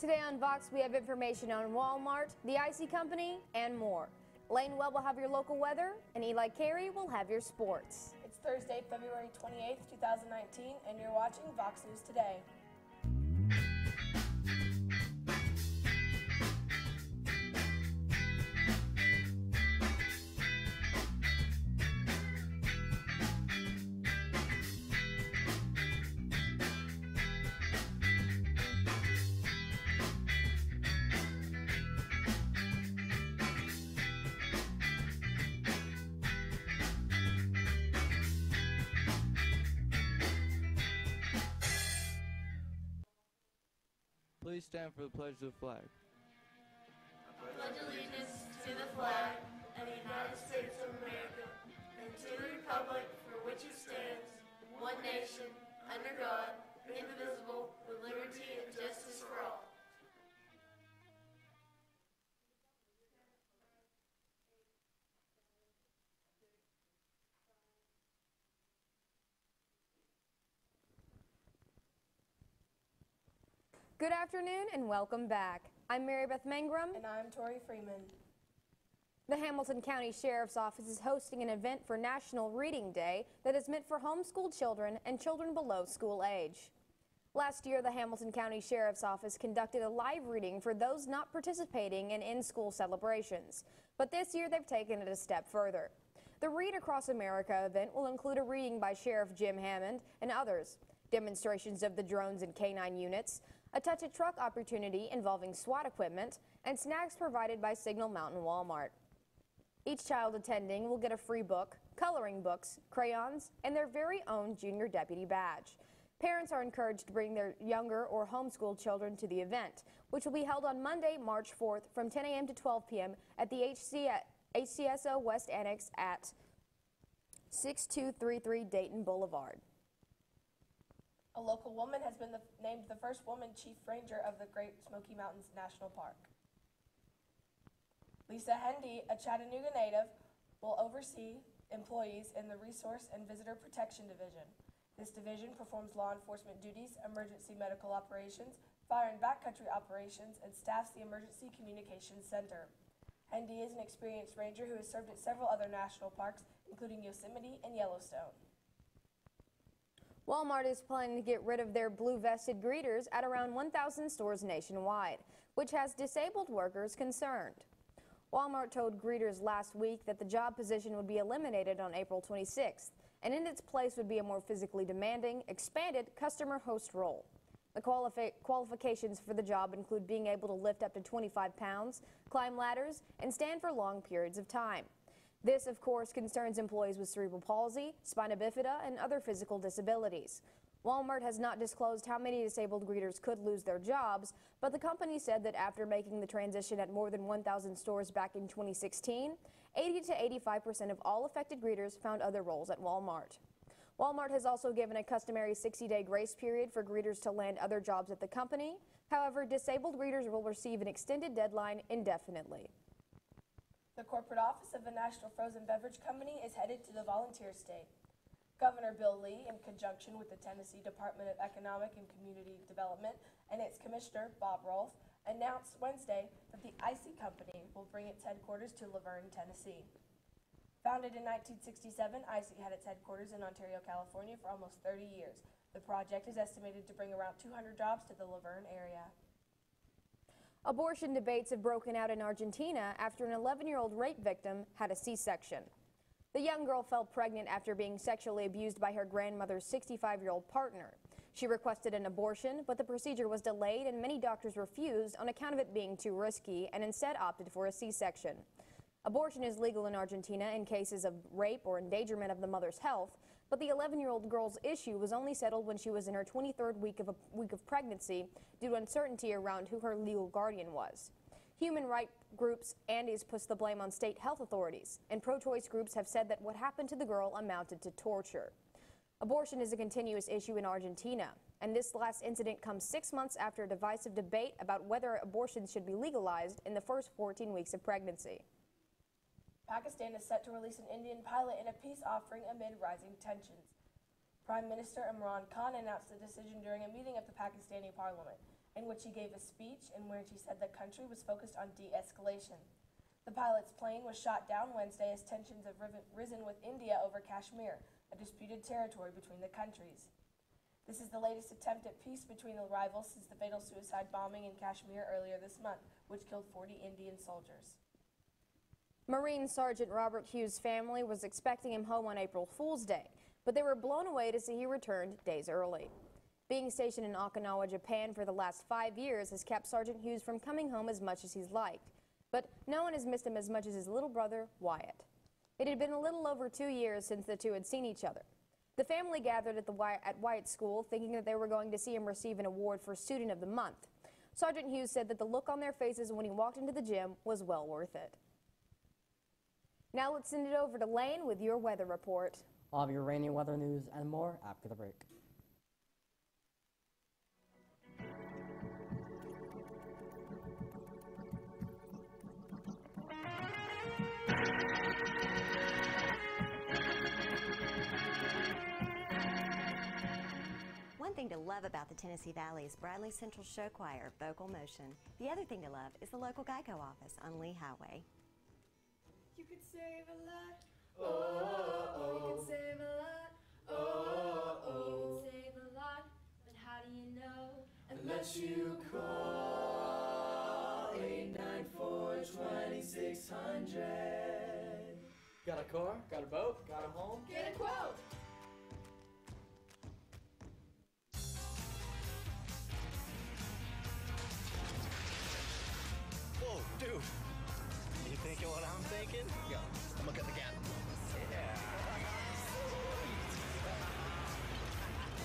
Today on Vox, we have information on Walmart, the Icy Company, and more. Lane Webb will have your local weather, and Eli Carey will have your sports. It's Thursday, February 28th, 2019, and you're watching Vox News Today. Please stand for the pledge of the flag. I pledge allegiance to the flag of the United States of America and to the republic for which it stands, one nation, under God, indivisible, with liberty and justice for all. Good afternoon and welcome back. I'm Mary Beth Mangrum. And I'm Tori Freeman. The Hamilton County Sheriff's Office is hosting an event for National Reading Day that is meant for homeschooled children and children below school age. Last year, the Hamilton County Sheriff's Office conducted a live reading for those not participating in in-school celebrations. But this year, they've taken it a step further. The Read Across America event will include a reading by Sheriff Jim Hammond and others, demonstrations of the drones and K-9 units, a touch-a-truck opportunity involving SWAT equipment, and snacks provided by Signal Mountain Walmart. Each child attending will get a free book, coloring books, crayons, and their very own junior deputy badge. Parents are encouraged to bring their younger or homeschooled children to the event, which will be held on Monday, March 4th from 10 a.m. to 12 p.m. at the HCSO West Annex at 6233 Dayton Boulevard. A local woman has been named the first woman chief ranger of the Great Smoky Mountains National Park. Lisa Hendy, a Chattanooga native, will oversee employees in the Resource and Visitor Protection Division. This division performs law enforcement duties, emergency medical operations, fire and backcountry operations, and staffs the Emergency Communications Center. Hendy is an experienced ranger who has served at several other national parks, including Yosemite and Yellowstone. Walmart is planning to get rid of their blue-vested greeters at around 1,000 stores nationwide, which has disabled workers concerned. Walmart told greeters last week that the job position would be eliminated on April 26th, and in its place would be a more physically demanding, expanded customer host role. The qualifications for the job include being able to lift up to 25 pounds, climb ladders, and stand for long periods of time. This, of course, concerns employees with cerebral palsy, spina bifida, and other physical disabilities. Walmart has not disclosed how many disabled greeters could lose their jobs, but the company said that after making the transition at more than 1,000 stores back in 2016, 80 to 85% of all affected greeters found other roles at Walmart. Walmart has also given a customary 60-day grace period for greeters to land other jobs at the company. However, disabled greeters will receive an extended deadline indefinitely. The corporate office of the National Frozen Beverage Company is headed to the volunteer state. Governor Bill Lee, in conjunction with the Tennessee Department of Economic and Community Development and its commissioner, Bob Rolfe, announced Wednesday that the Icy Company will bring its headquarters to Laverne, Tennessee. Founded in 1967, Icy had its headquarters in Ontario, California for almost 30 years. The project is estimated to bring around 200 jobs to the Laverne area. Abortion debates have broken out in Argentina after an 11-year-old rape victim had a C-section. The young girl fell pregnant after being sexually abused by her grandmother's 65-year-old partner. She requested an abortion, but the procedure was delayed and many doctors refused on account of it being too risky and instead opted for a C-section. Abortion is legal in Argentina in cases of rape or endangerment of the mother's health, but the 11-year-old girl's issue was only settled when she was in her 23rd week of pregnancy due to uncertainty around who her legal guardian was. Human rights groups Andes puts the blame on state health authorities, and pro-choice groups have said that what happened to the girl amounted to torture. Abortion is a continuous issue in Argentina, and this last incident comes 6 months after a divisive debate about whether abortion should be legalized in the first 14 weeks of pregnancy. Pakistan is set to release an Indian pilot in a peace offering amid rising tensions. Prime Minister Imran Khan announced the decision during a meeting of the Pakistani parliament. in which he gave a speech in which he said the country was focused on de-escalation. The pilot's plane was shot down Wednesday as tensions have risen with India over Kashmir, a disputed territory between the countries. This is the latest attempt at peace between the rivals since the fatal suicide bombing in Kashmir earlier this month, which killed 40 Indian soldiers. Marine Sergeant Robert Hughes' family was expecting him home on April Fool's Day, but they were blown away to see he returned days early. Being stationed in Okinawa, Japan for the last 5 years has kept Sergeant Hughes from coming home as much as he's liked, but no one has missed him as much as his little brother, Wyatt. It had been a little over 2 years since the two had seen each other. The family gathered at Wyatt's school thinking that they were going to see him receive an award for Student of the Month. Sergeant Hughes said that the look on their faces when he walked into the gym was well worth it. Now let's send it over to Lane with your weather report. All of your rainy weather news and more after the break. One thing to love about the Tennessee Valley is Bradley Central Show Choir, Vocal Motion. The other thing to love is the local Geico office on Lee Highway. You could save a lot. Oh, you could save a lot. Oh, you could save a lot. But how do you know? Unless you call 894-2600. Got a car? Got a boat? Got a home? Get a quote. Whoa, dude. You thinking what I'm thinking? Go. I'm gonna get the gap. Yeah.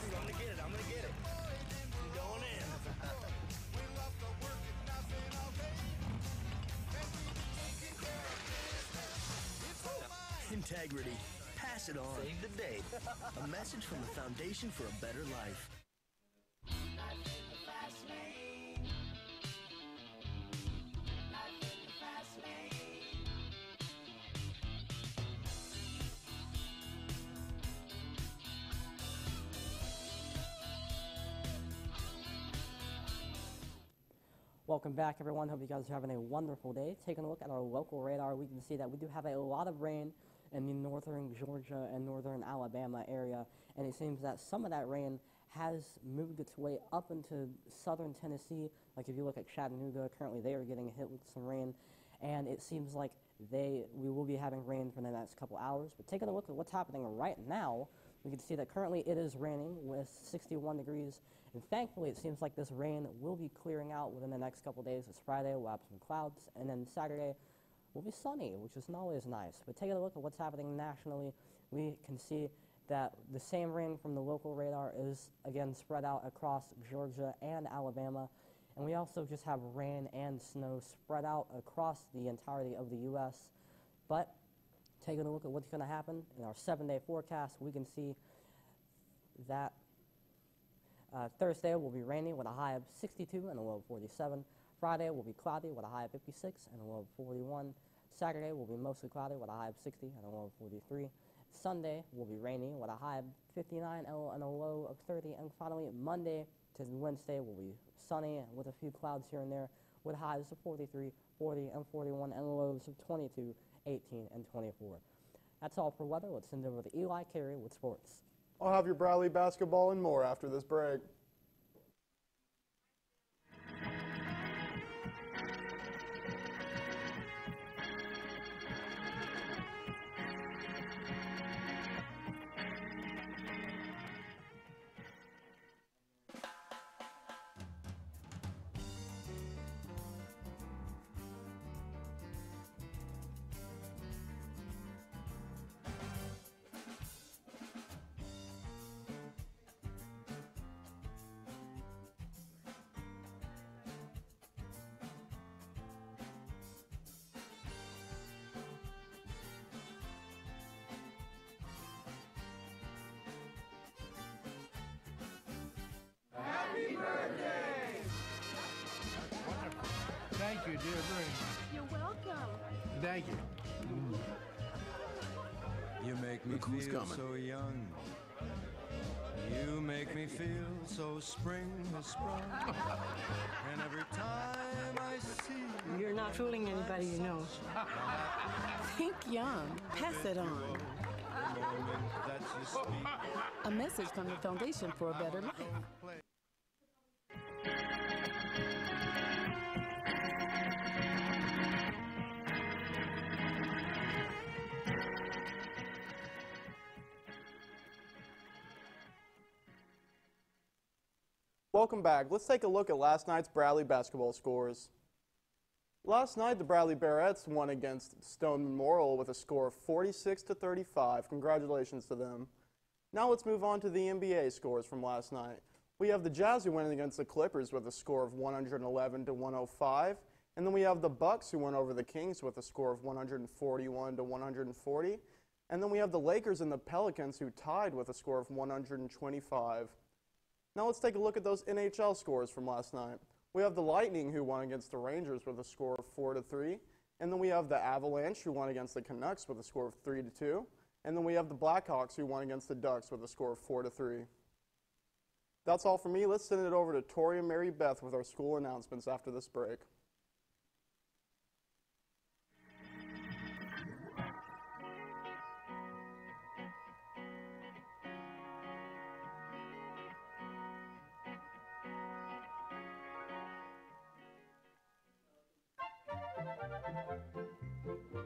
Dude, I'm gonna get it. I'm gonna get it. I'm going in. Integrity. Pass it on. Save the date. A message from the Foundation for a Better Life. Welcome back, everyone. Hope you guys are having a wonderful day. Taking a look at our local radar, we can see that we do have a lot of rain in the northern Georgia and northern Alabama area, and it seems that some of that rain has moved its way up into southern Tennessee. Like if you look at Chattanooga, currently they are getting hit with some rain, and it seems like we will be having rain for the next couple hours. But taking a look at what's happening right now, we can see that currently it is raining with 61 degrees. And thankfully, it seems like this rain will be clearing out within the next couple days. It's Friday, we'll have some clouds, and then Saturday will be sunny, which is not always nice. But taking a look at what's happening nationally, we can see that the same rain from the local radar is, again, spread out across Georgia and Alabama. And we also just have rain and snow spread out across the entirety of the U.S. But taking a look at what's going to happen in our 7-day forecast, we can see that Thursday will be rainy with a high of 62 and a low of 47. Friday will be cloudy with a high of 56 and a low of 41. Saturday will be mostly cloudy with a high of 60 and a low of 43. Sunday will be rainy with a high of 59 and a low of 30. And finally, Monday to Wednesday will be sunny with a few clouds here and there with highs of 43, 40, and 41 and lows of 22, 18, and 24. That's all for weather. Let's send it over to Eli Carey with sports. I'll have your Bradley basketball and more after this break. Thank you, dear, very much. You're welcome. Thank you. You make me Look who's feel coming. so young. You make me feel so spring has sprung. And every time I see you, you're not fooling anybody, you know. Think young. Pass it on. that you speak. A message from the Foundation for a Better Life. Welcome back. Let's take a look at last night's Bradley basketball scores. Last night, the Bradley Barrettes won against Stone Memorial with a score of 46-35. Congratulations to them. Now let's move on to the NBA scores from last night. We have the Jazz who went against the Clippers with a score of 111-105, and then we have the Bucks who went over the Kings with a score of 141-140, and then we have the Lakers and the Pelicans who tied with a score of 125. Now let's take a look at those NHL scores from last night. We have the Lightning who won against the Rangers with a score of 4-3, and then we have the Avalanche who won against the Canucks with a score of 3-2, and then we have the Blackhawks who won against the Ducks with a score of 4-3. That's all for me. Let's send it over to Tori and Mary Beth with our school announcements after this break.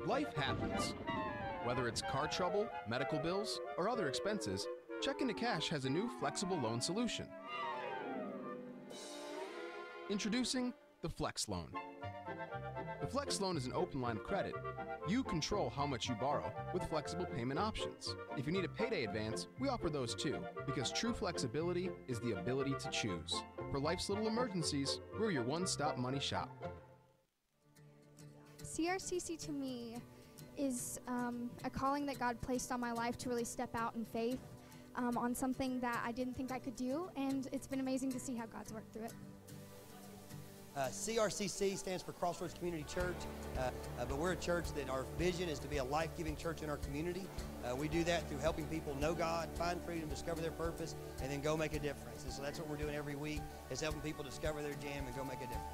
Life happens. Whether it's car trouble, medical bills, or other expenses, Check Into Cash has a new flexible loan solution. Introducing the Flex Loan. The Flex Loan is an open line of credit. You control how much you borrow with flexible payment options. If you need a payday advance, we offer those too, because true flexibility is the ability to choose. For life's little emergencies, we're your one-stop money shop. CRCC to me is a calling that God placed on my life to really step out in faith on something that I didn't think I could do, and it's been amazing to see how God's worked through it. CRCC stands for Crossroads Community Church, but we're a church that our vision is to be a life-giving church in our community. We do that through helping people know God, find freedom, discover their purpose, and then go make a difference. And so that's what we're doing every week, is helping people discover their jam and go make a difference.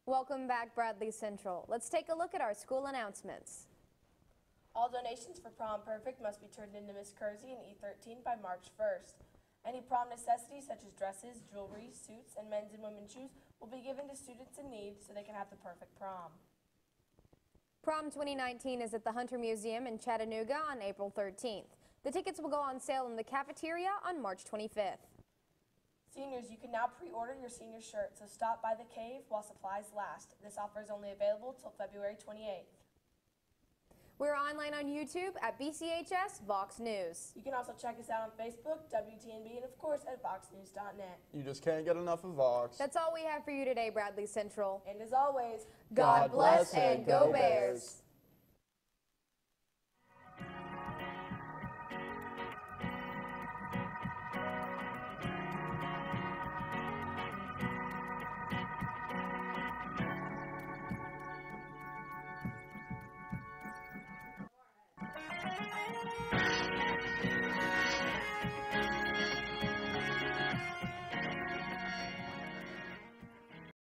Welcome back, Bradley Central. Let's take a look at our school announcements. All donations for Prom Perfect must be turned into Miss Kersey and E13 by March 1st. Any prom necessities such as dresses, jewelry, suits, and men's and women's shoes will be given to students in need so they can have the perfect prom. Prom 2019 is at the Hunter Museum in Chattanooga on April 13th. The tickets will go on sale in the cafeteria on March 25th. Seniors, you can now pre-order your senior shirt, so stop by the cave while supplies last. This offer is only available till February 28th. We're online on YouTube at BCHS VOX News. You can also check us out on Facebook, WTNB, and of course at voxnews.net. You just can't get enough of Vox. That's all we have for you today, Bradley Central. And as always, God bless and go Bears.